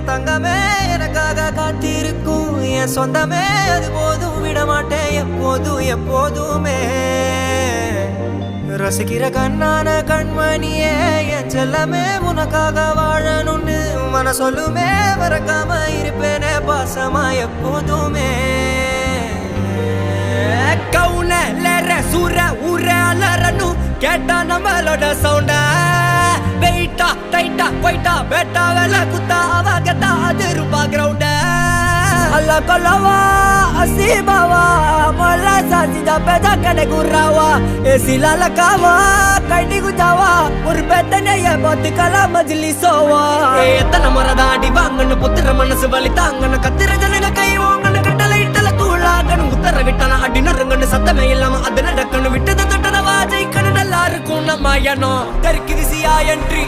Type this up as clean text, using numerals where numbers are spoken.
தங்கமே எனக்காக காத்திருக்கும் என் சொந்தமே அது போதும் விட மாட்டேன் எப்போதும் எப்போதுமே ரசிக்கிற கண்ணான கண்மணியே என் செல்லமே உனக்காக வாழணும்னு மன சொல்லுமே மறக்காம இருப்பேனே பாசமா எப்போதுமே கவுனல சூர ஊர அலறணும் கேட்டா நம்மளோட சவுண்ட வெயிட்டா டைட்டா போயிட்டா பேட்டா வேலை குத்தா அவ கேட்டா அது ரூபா கிரவுண்ட அல்ல கொல்லவா அசீபாவா மல்ல சாசிதா பேதா கடை குர்ராவா ஏசிலால காவா கைடி குஜாவா ஒரு பெத்தனைய பார்த்து கலா மஜ்லி சோவா எத்தனை முறை தாடி வாங்கன்னு புத்திர மனசு வலி தாங்கன்னு கத்திர ஜனங்க கை வாங்கன்னு கட்டளை இட்டல தூளாகணும் உத்தர விட்டான அடி நறுங்கன்னு சத்தமே இல்லாம அது நடக்கணும் விட்டதை தொட்டதவா ஜெயிக்கணும் நல்லா இருக்கும் நம்ம எண்ணம் தெற்கு விசியா என்றி